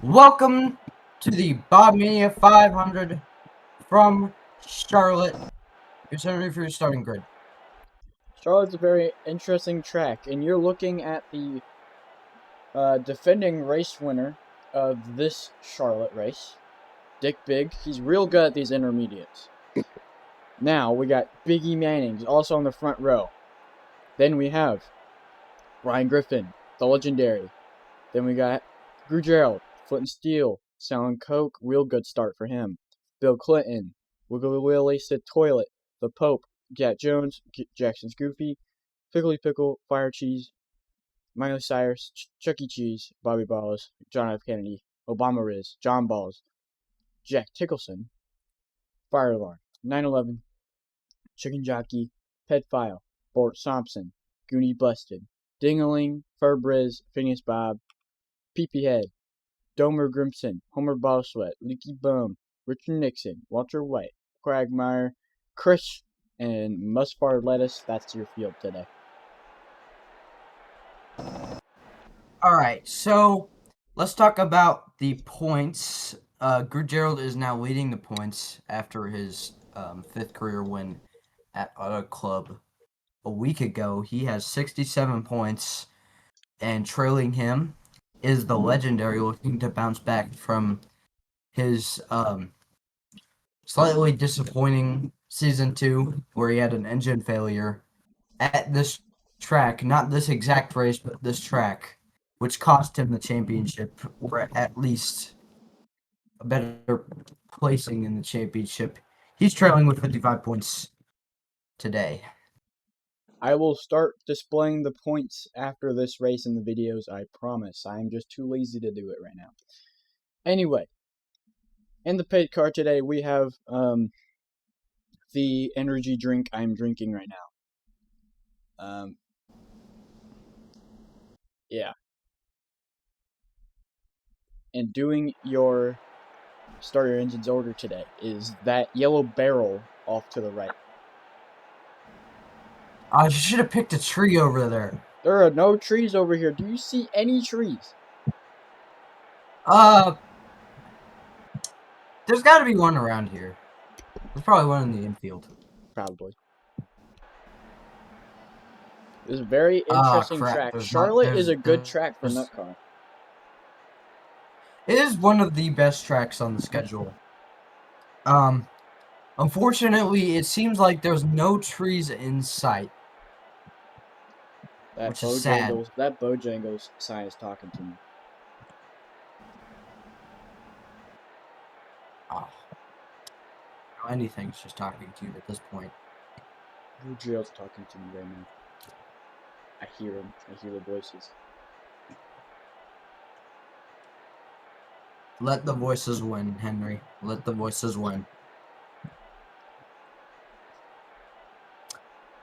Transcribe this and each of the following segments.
Welcome to the Bob Mania 500 from Charlotte. Your center for your starting grid. Charlotte's a very interesting track, and you're looking at the defending race winner of this Charlotte race, Bigg. He's real good at these intermediates. Now we got Biggie Mannings also on the front row. Then we have Griffin, the legendary. Then we got Gru Jerold, Flint and Steel, selling coke, real good start for him. Bill Clinton, Wiggly Willy, Sid Toilet, the Pope, Gyatt Jones, Jackson's Goofy, Pickle, Fire Cheese, Miley Cirus, Chuck E. Cheese, Bobby Balls, John F. Kennedy, Obama Rizz, John Balls, Jack Tickleson, Fire Alarm, 9/11, Chicken Jockey, Pedfile, Bort Thompson, Goonie Busted, Dingaling, Furbriz, Phineas Bob, Peepee Head, Domer Grimson, Homer Ball Sweat, Leaky Bum, Richard Nixon, Walter White, Quagmire, Chris, and Musfar Lettuce. That's your field today. Alright, so let's talk about the points. Gru Jerold is now leading the points after his fifth career win at Auto Club a week ago. He has 67 points, and trailing him is the legendary, looking to bounce back from his slightly disappointing season 2 where he had an engine failure at this track, not this exact race, but this track, which cost him the championship, or at least a better placing in the championship. He's trailing with 55 points today. I will start displaying the points after this race in the videos, I promise. I am just too lazy to do it right now. Anyway, in the paid card today, we have the energy drink I'm drinking right now. Yeah. And doing your starter engine's order today is that yellow barrel off to the right. I should have picked a tree over there. There are no trees over here. Do you see any trees? There's got to be one around here. There's probably one in the infield. Probably. This is a very interesting track. Charlotte is a good track for NutCar. It is one of the best tracks on the schedule. Unfortunately, it seems like there's no trees in sight. Which is sad. That Bojangles sign is talking to me. Oh. Anything's just talking to you at this point. Gru Jerold's talking to me right now. I hear him. I hear the voices. Let the voices win, Henry. Let the voices win.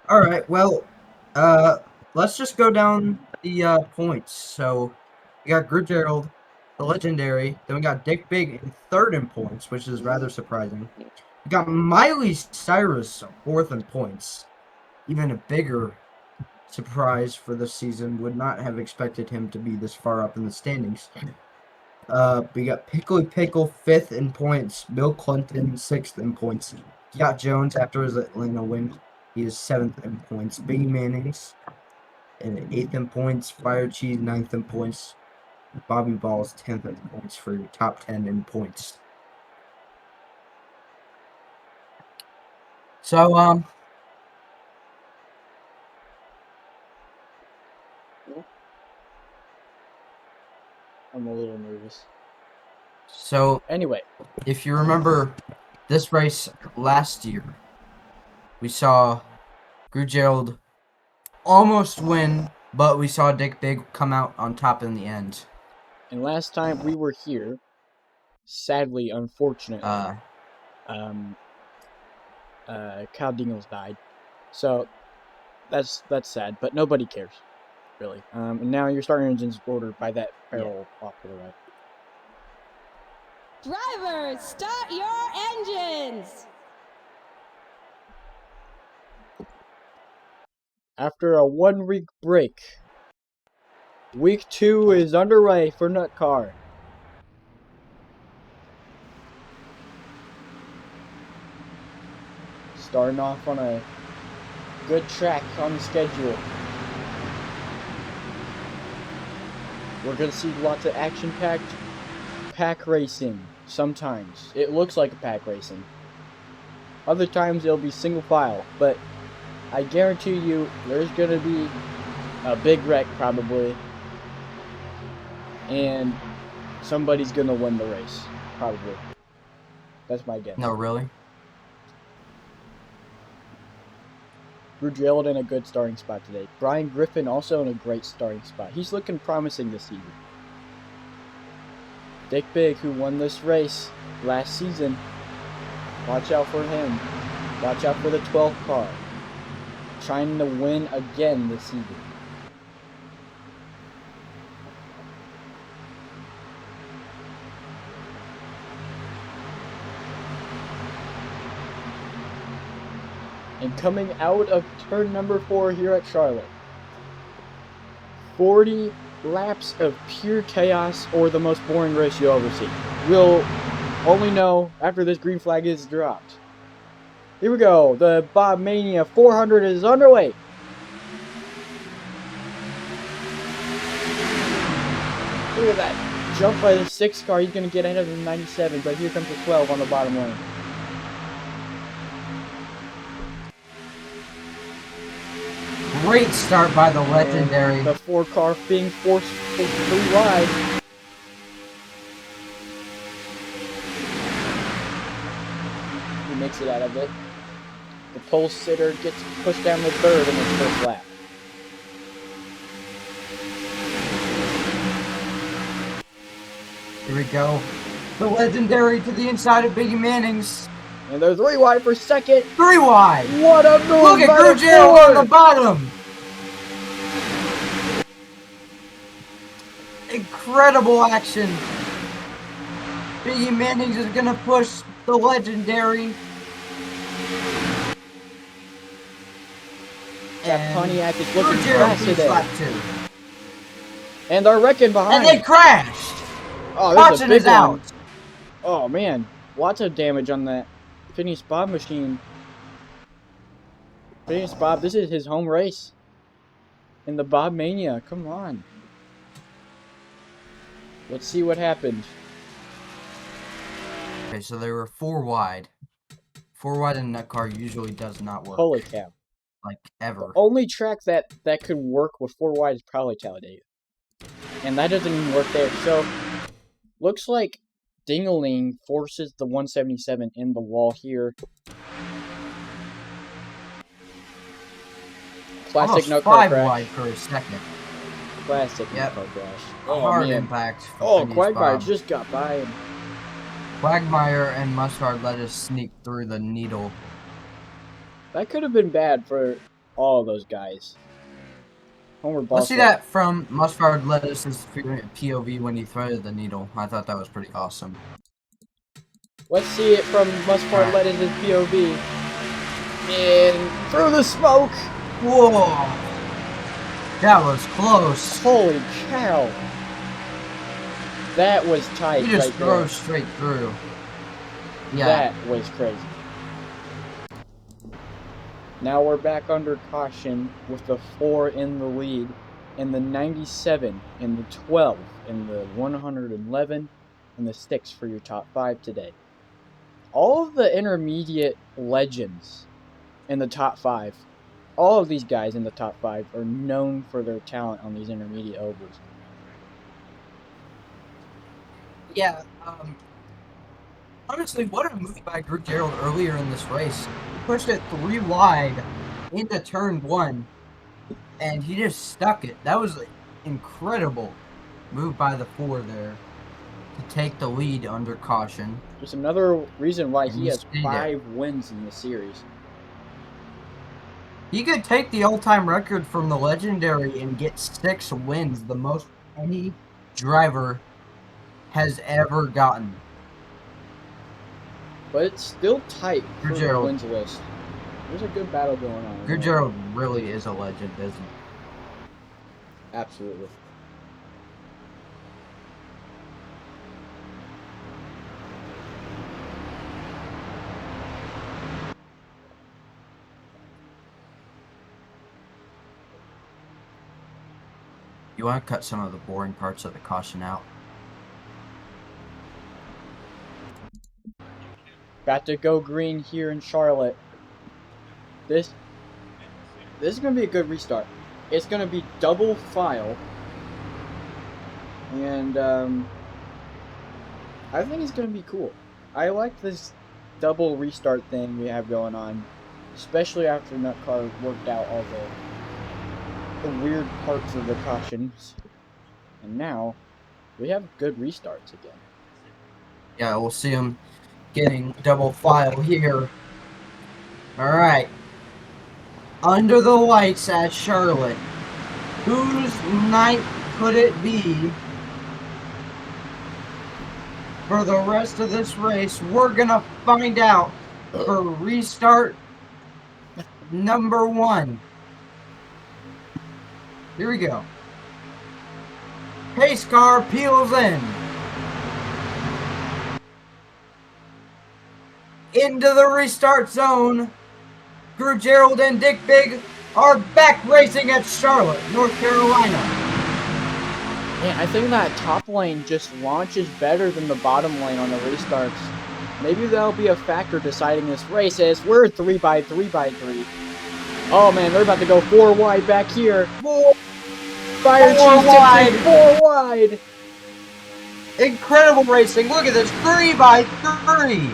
Alright, well, let's just go down the points. So, we got Gru Jerold, the legendary. Then we got Bigg in third in points, which is rather surprising. We got Miley Cirus fourth in points. Even a bigger surprise for this season. Would not have expected him to be this far up in the standings. We got Pickle fifth in points. Bill Clinton sixth in points. Gyatt Jones after his Atlanta win, he is seventh in points. Biggie Mannings in eighth in points. Fire Cheese ninth in points. Bobby Balls 10th in points for your top 10 in points. So I'm a little nervous. So anyway, if you remember this race last year, we saw Gru Jerold almost win, but we saw Bigg come out on top in the end. And last time we were here, sadly, unfortunately, Kyle Dingles died. So that's sad, but nobody cares, really. And now your starting engine's ordered by that barrel off to the right. Drivers, start your engines! After a 1-week break, week 2 is underway for NutCar. Starting off on a good track on the schedule. We're going to see lots of action-packed pack racing. Sometimes. It looks like a pack racing. Other times it'll be single file. But I guarantee you there's going to be a big wreck probably. And somebody's going to win the race. Probably. That's my guess. No, really? Gru Jerold in a good starting spot today. Griffin also in a great starting spot. He's looking promising this season. Bigg, who won this race last season, watch out for him. Watch out for the 12th car. Trying to win again this season. And coming out of turn number 4 here at Charlotte, 40 laps of pure chaos or the most boring race you'll ever see. We'll only know after this green flag is dropped. Here we go. The Bob Mania 400 is underway. Look at that. Jump by the 6th car. He's going to get ahead of the 97, but here comes the 12 on the bottom lane. Great start by the legendary. And the 4 car being forced to 3 wide. He makes it out of it. The pole sitter gets pushed down the 3rd in his first lap. Here we go. The legendary to the inside of Biggie Mannings. And they're 3 wide for 2nd. 3 wide. What a move! Look at Gru Jerold on the bottom. Incredible action. Biggie Mannings is gonna push the legendary. That Pontiac is Gru looking Jerold fast beats today. lap 2. And they're wrecking behind. And they crashed. Oh, this is a Caution big is out. one. Oh man, lots of damage on that Phineas Bob machine. Phineas Bob, this is his home race. In the Bob Mania, come on. Let's see what happens. Okay, so they were 4 wide. 4 wide in that car usually does not work. Holy cow. Like, ever. The only track that could work with 4 wide is probably Talladega. And that doesn't even work there. So, looks like Dingaling forces the 177 in the wall here. Classic Almost no car 5 crash. wide for a second. Classic Yep. no car crash. Hard man. impact. Oh, Phineas Quagmire Bob. just got by him. Quagmire and Mustard let us sneak through the needle. That could have been bad for all of those guys. Homer Boss. Let's see that from Mustard Lettuce's POV when he threaded the needle. I thought that was pretty awesome. Let's see it from Mustard Lettuce's POV. And through the smoke. Whoa! That was close. Holy cow. That was tight. He just right drove there. straight through. Yeah. That was crazy. Now we're back under caution with the 4 in the lead, and the 97, and the 12, and the 111, and the 6 for your top 5 today. All of the intermediate legends in the top 5, all of these guys in the top 5 are known for their talent on these intermediate ovals. Yeah, honestly, what a move by Gru Jerold earlier in this race. He pushed it 3 wide into turn 1, and he just stuck it. That was an incredible move by the 4 there to take the lead under caution. Just another reason why And he he has stayed 5 wins in the series. He could take the all-time record from the legendary and get 6 wins, the most any driver has ever gotten. But it's still tight for Gru the Jerold. wins list. There's a good battle going on. Gru Jerold really is a legend, isn't he? Absolutely. You want to cut some of the boring parts of the caution out. About to go green here in Charlotte. This is gonna be a good restart. It's gonna be double file, and I think it's gonna be cool. I like this double restart thing we have going on, especially after Nutcar worked out all the weird parts of the cautions, and now we have good restarts again. Yeah, we'll see him getting double file here. Alright. Under the lights at Charlotte. Whose night could it be for the rest of this race? We're gonna find out for restart number 1. Here we go. Pace car peels in. Into the restart zone. Gru Jerold and Bigg are back racing at Charlotte, North Carolina. Man, I think that top lane just launches better than the bottom lane on the restarts. Maybe that'll be a factor deciding this race as we're 3x3x3. Oh man, they're about to go 4 wide back here. 4 Fire cheese wide. 4 wide. Incredible racing. Look at this. 3x3.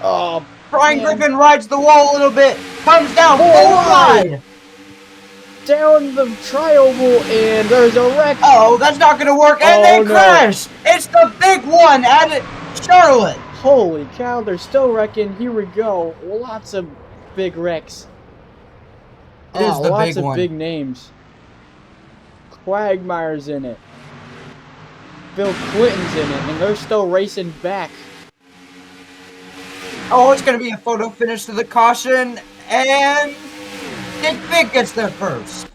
Oh, Brian man. Griffin rides the wall a little bit. Comes down 4 wide. Down the tri-oval, and there's a wreck. Oh, that's not going to work. And they crash. It's the big one at Charlotte. Holy cow, they're still wrecking. Here we go. Lots of big wrecks. Lots of big names. Quagmire's in it. Bill Clinton's in it, and they're still racing back. Oh, it's going to be a photo finish to the caution, and Bigg gets there first.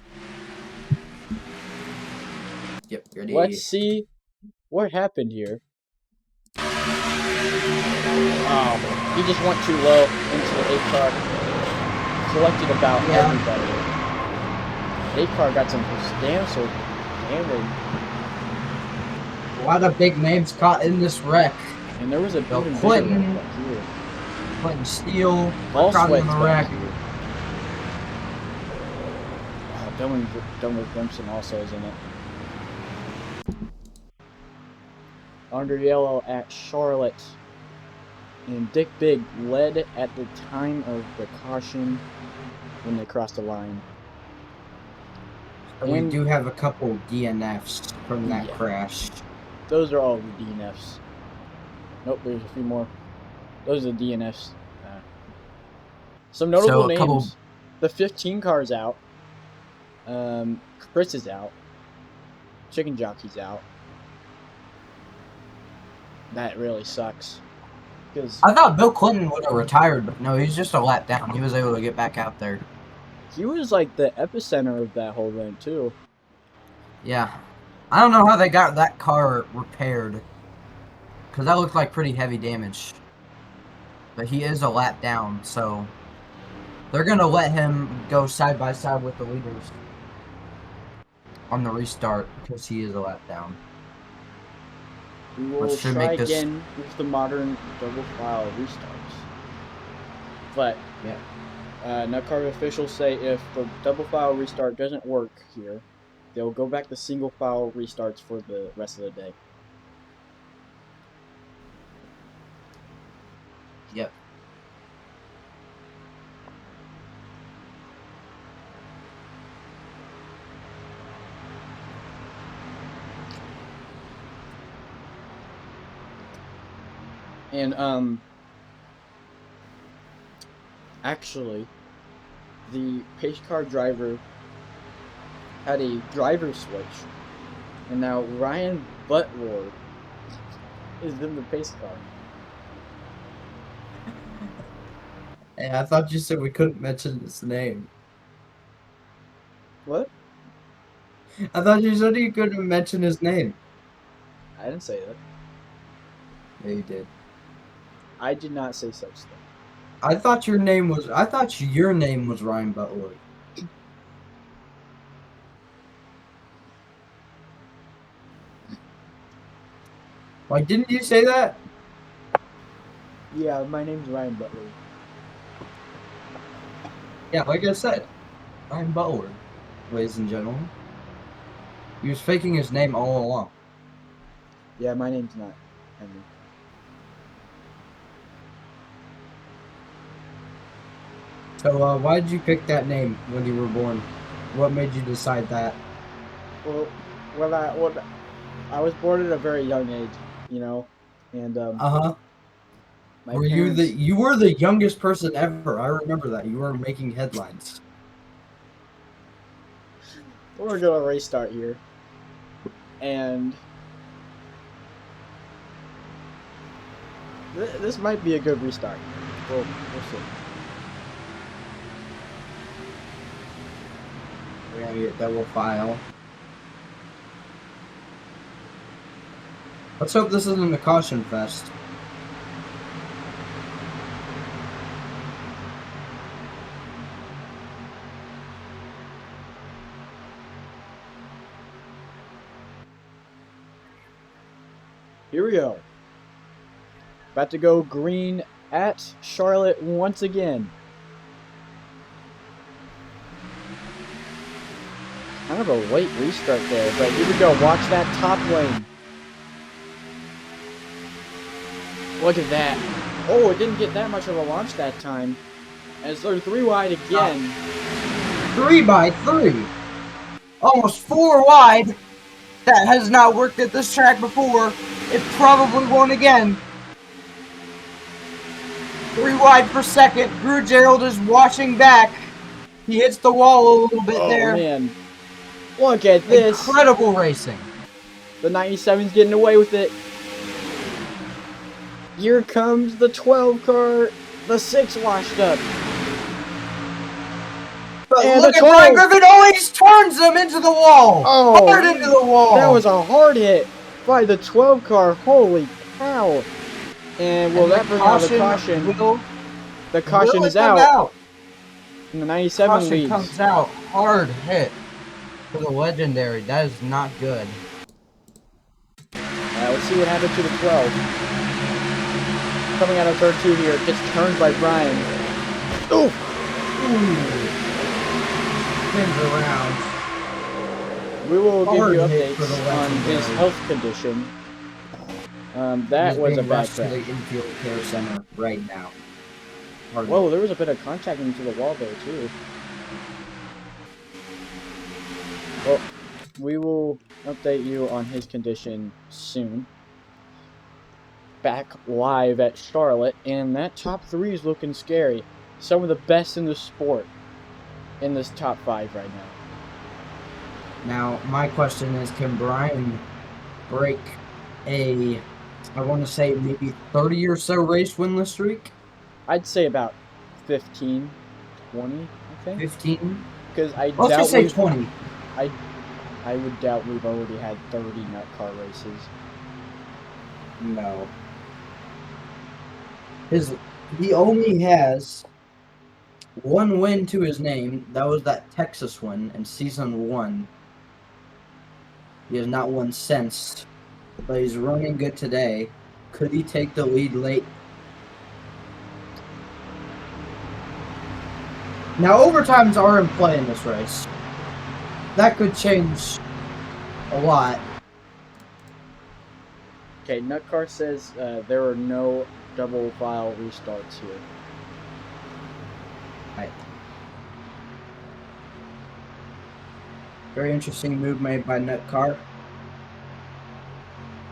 Yep, ready. Let's see what happened here. Oh, he just went too low into the 8 car. Collected about everybody. 8 car got some substantial damage. A lot of big names caught in this wreck. And there was a Bill even bigger Clinton, wreck here. Flint and Steel, All caught in the Sweat's wreck. back here. Dumber Griffin also is in it. Under yellow at Charlotte. And Bigg led at the time of the caution when they crossed the line. We do have a couple DNFs from that crash. Those are all the DNFs. Nope, there's a few more. Those are the DNFs. Some notable names. The 15 car's out. Chris is out. Chicken Jockey's out. That really sucks. I thought Bill Clinton would have retired, but no, he's just a lap down. He was able to get back out there. He was like the epicenter of that whole thing too. Yeah. I don't know how they got that car repaired. Because that looked like pretty heavy damage. But he is a lap down, so they're going to let him go side by side with the leaders on the restart because he is a lap down. We will try again with the modern double file restarts. But yeah. Nutcar officials say if the double file restart doesn't work here, they'll go back to single file restarts for the rest of the day. Yep. And actually, the pace car driver had a driver switch, and now Ryan Butler is in the pace car. Hey, I thought you said we couldn't mention his name. What? I thought you said you couldn't mention his name. I didn't say that. Yeah, you did. I did not say such thing. I thought your name was Ryan Butler. Why didn't you say that? Yeah, my name's Ryan Butler. Yeah, like I said, Ryan Butler, ladies and gentlemen. He was faking his name all along. Yeah, my name's not Henry. So, why did you pick that name when you were born? What made you decide that? Well, I was born at a very young age, you know, and Uh-huh. my Were parents. you were the youngest person ever. I remember that. You were making headlines. We're gonna restart here, and this might be a good restart. We'll see. We're gonna get double file. Let's hope this isn't a caution fest. Here we go. About to go green at Charlotte once again. Kind of a late restart there, but here we go. Watch that top lane. Look at that. Oh, it didn't get that much of a launch that time. As they're 3 wide again. 3 by 3. Almost 4 wide. That has not worked at this track before. It probably won't again. 3 wide per second. Gru Jerold is washing back. He hits the wall a little bit there. Oh, man. Look at this. Incredible racing. The 97's getting away with it. Here comes the 12 car. The 6 washed up. But and look at 12. Brian Griffin always turns them into the wall. Oh, hard into the wall. That was a hard hit by the 12 car. Holy cow. And will that bring out the caution? The caution is out. And the 97 caution leads. Comes out. Hard hit for the legendary. That is not good. Let's see what happened to the 12. Coming out of turn 2 here. Gets turned by Brian. Ooh. Spins around. We will Hard give you hit for updates the on his legendary. health condition. That He's was a being bad rushed to crack. the infield care center right now. Hard Whoa, hit. there was a bit of contact into the wall there, too. Well, we will update you on his condition soon. Back live at Charlotte, and that top 3 is looking scary. Some of the best in the sport in this top 5 right now. Now, my question is, can Brian break a, I want to say maybe 30 or so race winless streak? I'd say about 15, 20, I think. 15? Because I Let's doubt just say 20. I would doubt we've already had 30 nut car races. No. He only has 1 win to his name. That was that Texas win in season 1. He has not won since, but he's running good today. Could he take the lead late? Now, overtimes are in play in this race. That could change a lot. Okay, Nutcar says there are no double file restarts here. Right. Very interesting move made by Nutcar.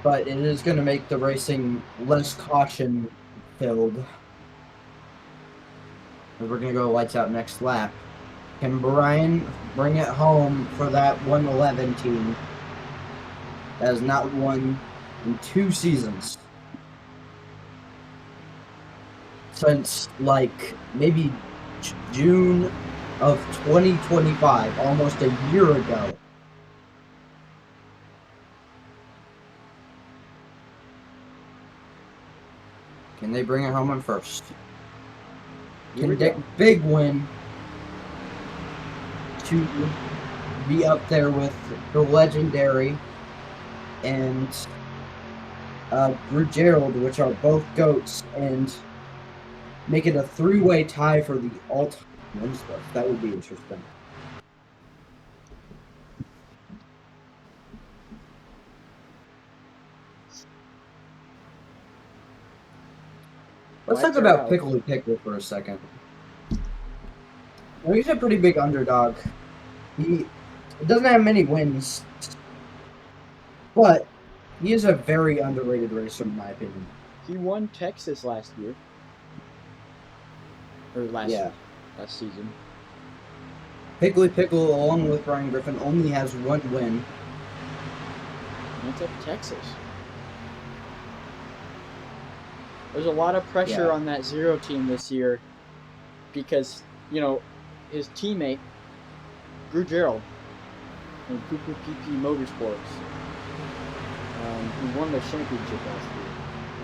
But it is going to make the racing less caution-filled. We're going to go lights out next lap. Can Brian bring it home for that 111 team that has not won in 2 seasons? Since, like, maybe June of 2025, almost a year ago. Can they bring it home in first? Can Bigg win to be up there with the legendary and Gru Jerold, which are both GOATs, and make it a three-way tie for the all-time wins list. That would be interesting. Let's talk about Pickle for a second. Well, he's a pretty big underdog. He doesn't have many wins, but he is a very underrated racer, in my opinion. He won Texas last year. Or last season. Pickle, along with Ryan Griffin, only has one win. And it's at Texas. There's a lot of pressure on that Zero team this year because, you know, his teammate, Gru Jerold, in Poo Poo PP Motorsports, who won the championship last year.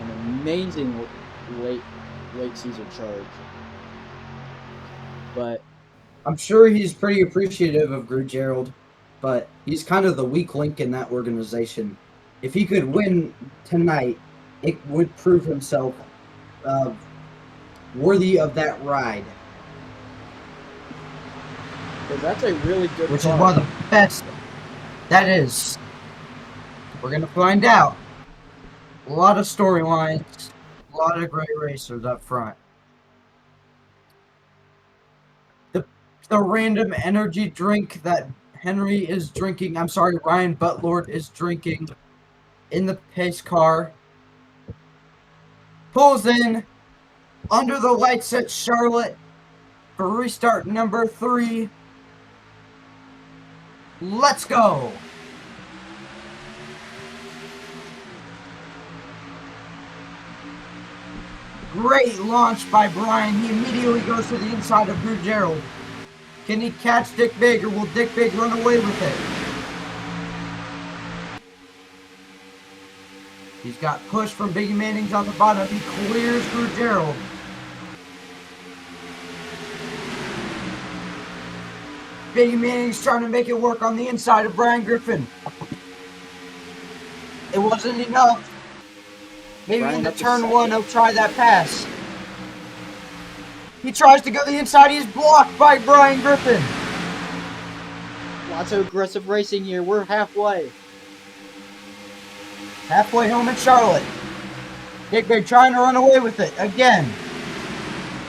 An amazing late season charge. But I'm sure he's pretty appreciative of Gru Jerold, but he's kind of the weak link in that organization. If he could win tonight, it would prove himself worthy of that ride. Because that's a really good Which is one of the best. That is. We're going to find out. A lot of storylines, a lot of great racers up front. The random energy drink that Ryan Butlord is drinking in the pace car. Pulls in under the lights at Charlotte for restart number 3. Let's go! Great launch by Brian. He immediately goes to the inside of Gru Jerold. Can he catch Dick Bigg, or will Dick Bigg run away with it? He's got push from Biggie Mannings on the bottom. He clears Gru Jerold. Biggie Mannings trying to make it work on the inside of Brian Griffin. It wasn't enough. Maybe in the turn 1 he'll try that pass. He tries to go the inside. He's blocked by Brian Griffin. Lots of aggressive racing here. We're halfway. Halfway home in Charlotte. Dick Bigg trying to run away with it again.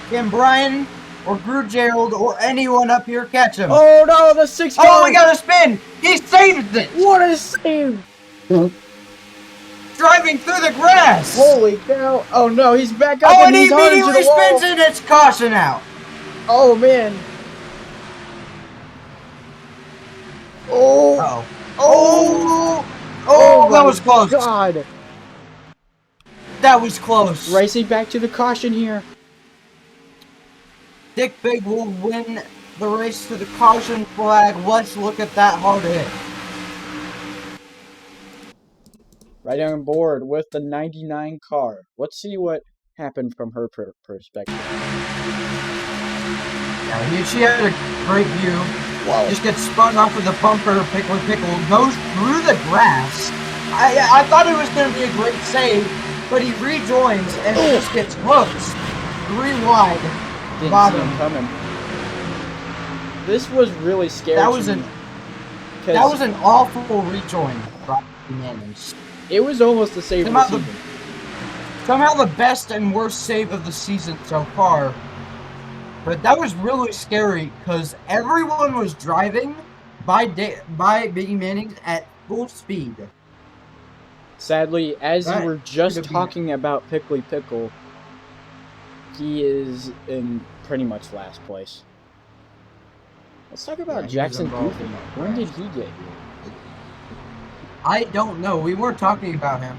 Can Brian or Gru Jerold or anyone up here catch him? Oh no, the 6 car! Oh, we got a spin! He saved it! What a save! Driving through the grass! Holy cow! Oh no, he's back up and he's he immediately spins and it's caution out! Oh man! Oh! Uh-oh. Oh, that was close! God! That was close! Racing back to the caution here. Dick Bigg will win the race to the caution flag. Let's look at that hard hit. Right on board with the 99 car. Let's see what happened from her perspective. Yeah, she had a great view. Wow. Just gets spun off of the bumper. Pickle goes through the grass. I thought it was going to be a great save, but he rejoins and just gets hooked 3 wide. Didn't see him coming. This was really scary. That was an awful rejoin by Mannings. It was almost the save of the season. Somehow the best and worst save of the season so far. But that was really scary because everyone was driving by Biggie Mannings at full speed. Sadly, as you were just talking about Pickle, he is in pretty much last place. Let's talk about Jackson Griffin. When did he get here? I don't know. We weren't talking about him.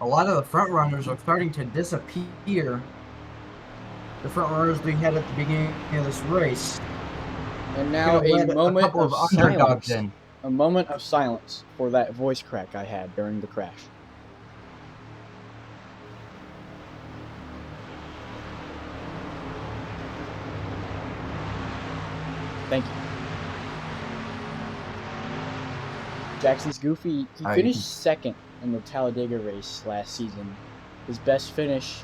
A lot of the front runners are starting to disappear. The front runners we had at the beginning of this race. And now a moment of silence. A moment of silence for that voice crack I had during the crash. Thank you. Jackson's goofy. He Oh, finished second in the Talladega race last season. His best finish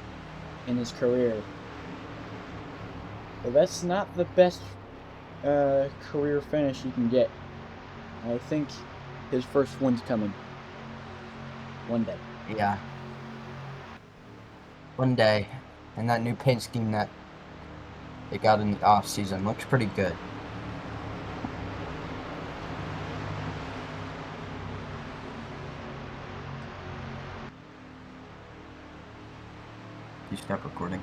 in his career. But that's not the best career finish you can get. I think his first one's coming. One day. Yeah. One day. And that new paint scheme that they got in the off season looks pretty good. You stop recording.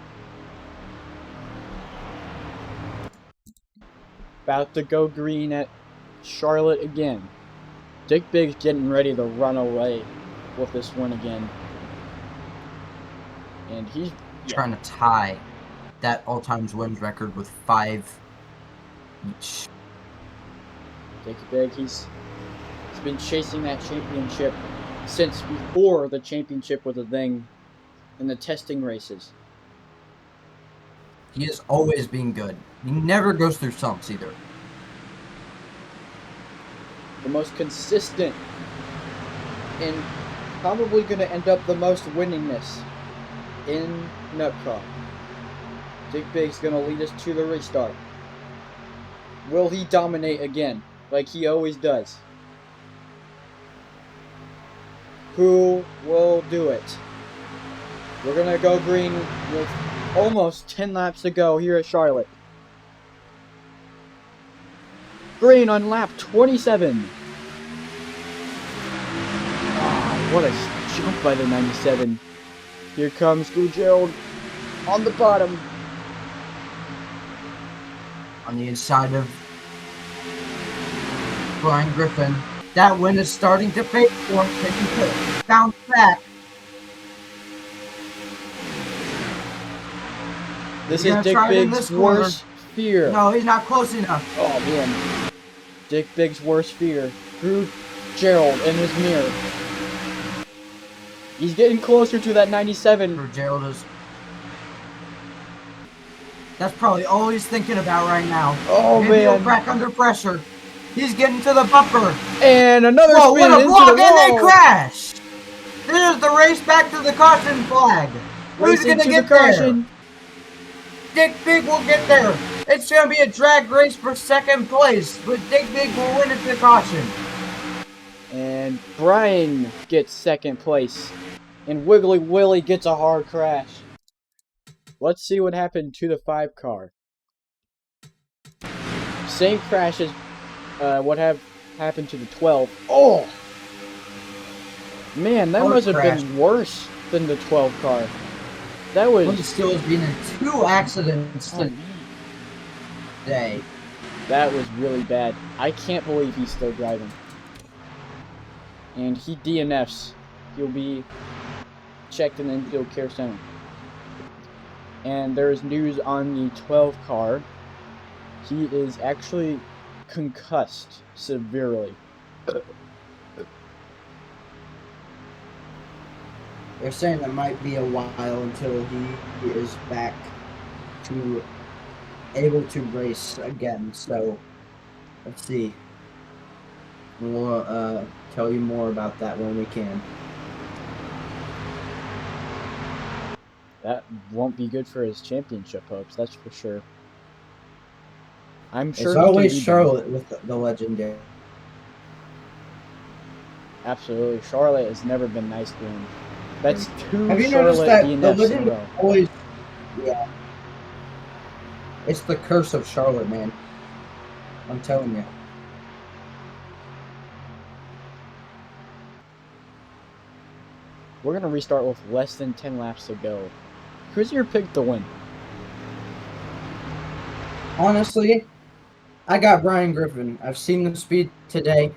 About to go green at Charlotte again. Bigg's getting ready to run away with this win again. And he's trying to tie that all-time wins record with 5 each. Bigg, he's been chasing that championship since before the championship was a thing in the testing races. He has always been good. He never goes through slumps either. The most consistent and probably going to end up the most winningest in NUTCAR. Bigg's going to lead us to the restart. Will he dominate again, like he always does? Who will do it? We're going to go green with almost 10 laps to go here at Charlotte. Green on lap 27. Oh, what a jump by the 97. Here comes Gru Jerold on the bottom. On the inside of Brian Griffin. That win is starting to fade for him. Can he bounce back? This is Bigg's worst fear. No, he's not close enough. Oh, man. Bigg's worst fear. Gru Jerold in his mirror. He's getting closer to that 97. Gru Jerold is... That's probably all he's thinking about right now. Oh, Maybe man. he'll crack under pressure. He's getting to the bumper. And another Whoa, spin what a into block, the and they wall. crash. This is the race back to the caution flag. Who's Racing going to to get the caution. there? Bigg will get there. It's going to be a drag race for second place, but Bigg will win it to the caution. And Brian gets second place. And Wiggly Willy gets a hard crash. Let's see what happened to the 5 car. Same crash as what happened to the 12. Oh! Man, that must have been worse than the 12 car. That was... Flint and Steel has been in 2 accidents today. That was really bad. I can't believe he's still driving. And he DNFs. He'll be checked in the infield care center. And there is news on the 12 car. He is actually concussed severely. They're saying it might be a while until he is back to able to race again. So let's see. We'll tell you more about that when we can. That won't be good for his championship hopes, that's for sure. I'm sure it's always Charlotte with the legendary. Absolutely. Charlotte has never been nice to him. That's 2 Have you Charlotte noticed that DNFs the in a legend row. always... Yeah. It's the curse of Charlotte, man. I'm telling you. We're going to restart with less than 10 laps to go. Who's your pick to win? Honestly, I got Brian Griffin. I've seen the speed today.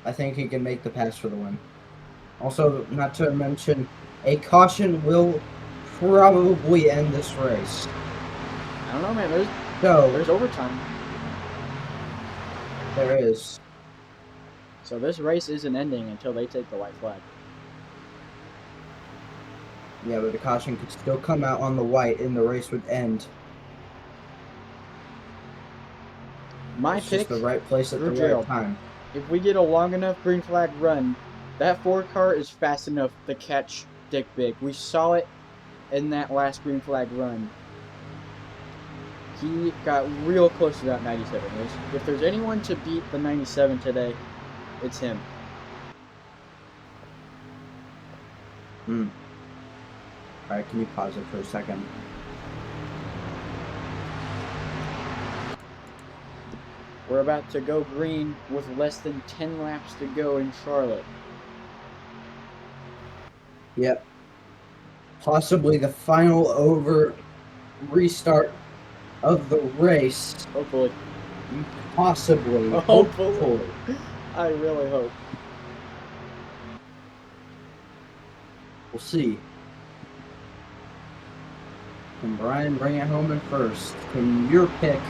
I think he can make the pass for the win. Also, not to mention, a caution will probably end this race. I don't know, man. There's overtime. There is. So this race isn't ending until they take the white flag. Yeah, but the caution could still come out on the white and the race would end. My It's pick, just the right place at the Gru Jerold. right time. if we get a long enough green flag run, that 4 car is fast enough to catch Bigg. We saw it in that last green flag run. He got real close to that 97. If there's anyone to beat the 97 today, it's him. Alright, can you pause it for a second? We're about to go green with less than 10 laps to go in Charlotte. Yep. Possibly the final restart of the race. Hopefully. Possibly. Hopefully. I really hope. We'll see. Can Brian bring it home in first? Can your pick,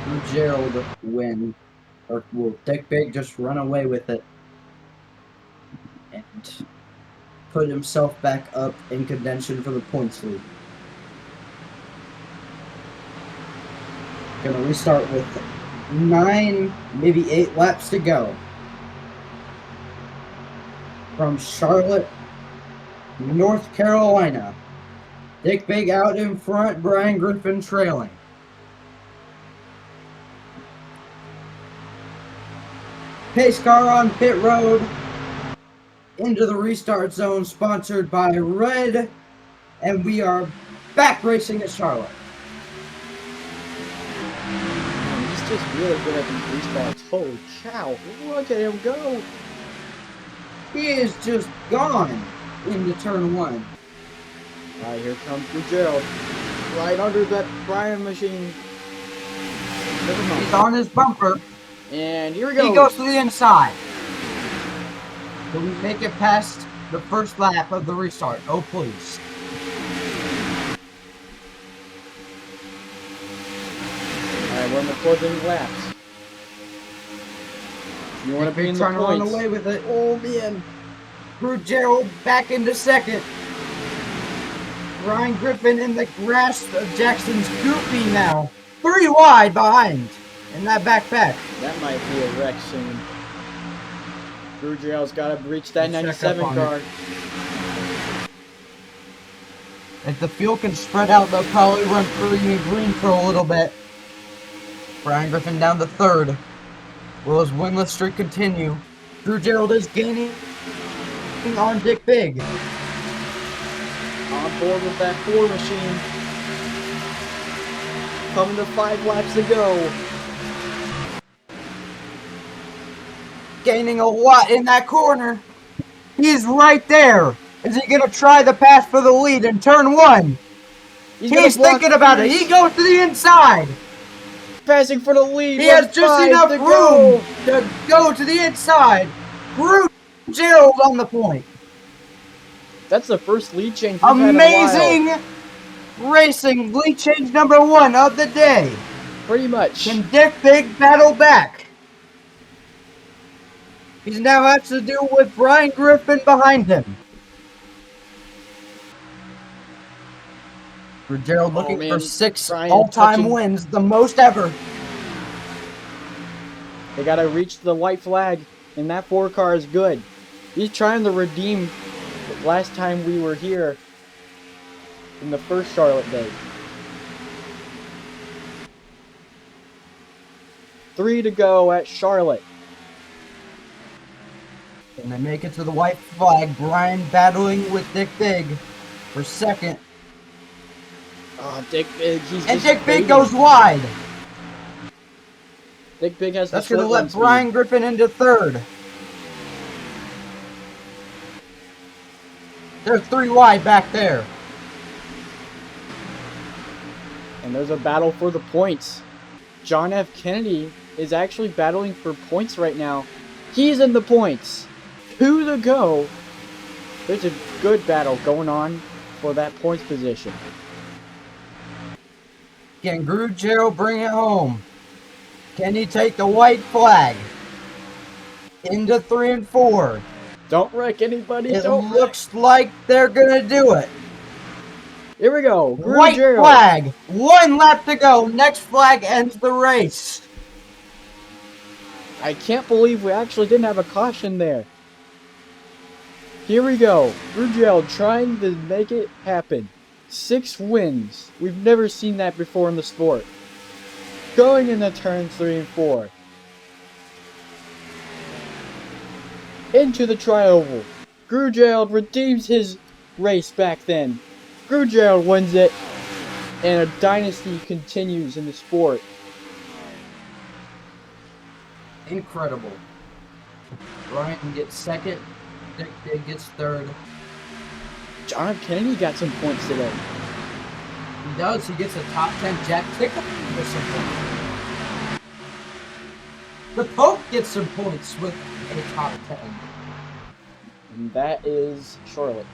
Gru Jerold, win? Or will Bigg just run away with it and put himself back up in contention for the points lead? Gonna restart with 9, maybe 8 laps to go. From Charlotte, North Carolina. Bigg out in front, Brian Griffin trailing. Pace car on pit road. Into the restart zone, sponsored by Red. And we are back racing at Charlotte. He's just really good at these restarts. Holy cow. Look at him go. He is just gone into turn 1. Alright, here comes Gru Jerold. Right under that Brian machine. Never mind. He's on his bumper. And here we go. He goes to the inside. Can we make it past the first lap of the restart? Oh, please. Alright, we're in the closing laps. You want to be in the trying to run points. away with it. Oh, man. Gru Jerold back into second. Brian Griffin in the grasp of Jackson's Goofy now. 3 wide behind in that backpack. That might be a wreck soon. Gru Jerold's got to reach that 97 car. If the fuel can spread out, they'll probably run green for a little bit. Brian Griffin down to 3rd. Will his winless streak continue? Gru Jerold is gaining on Bigg. On board with that 4 machine. Coming to 5 laps to go. Gaining a lot in that corner. He's right there. Is he going to try the pass for the lead in turn 1? He's thinking about it. He goes to the inside. Passing for the lead. He has just enough room to go to the inside. Gru Jerold on the point. That's the first lead change we've had in a Amazing racing. Lead change number 1 of the day. Pretty much. Can Bigg battle back? He now has to deal with Brian Griffin behind him. Gru Jerold looking for 6 Brian all-time wins, the most ever. They gotta reach the white flag, and that 4 car is good. He's trying to redeem the last time we were here in the first Charlotte day. 3 to go at Charlotte. And they make it to the white flag. Brian battling with Bigg for 2nd. Oh, Bigg, he's And just Bigg goes wide. Bigg has That's the going to short let Brian Griffin into 3rd. They're 3 wide back there. And there's a battle for the points. John F. Kennedy is actually battling for points right now. He's in the points. 2 to go. There's a good battle going on for that points position. Can Gru Jerold bring it home? Can he take the white flag? Into 3 and 4. Don't wreck anybody. It looks like they're going to do it. Here we go. Gru White Jerold. flag. 1 lap to go. Next flag ends the race. I can't believe we actually didn't have a caution there. Here we go. Gru Jerold trying to make it happen. 6 wins. We've never seen that before in the sport. Going into turns 3 and 4. Into the tri-oval. Gru Jerold redeems his race back then. Gru Jerold wins it. And a dynasty continues in the sport. Incredible. Ryan gets second. Bigg gets third. John F. Kennedy got some points today. He does. He gets a top 10. Jack Tickleson gets some points. The Pope gets some points with a top 10. And that is Charlotte.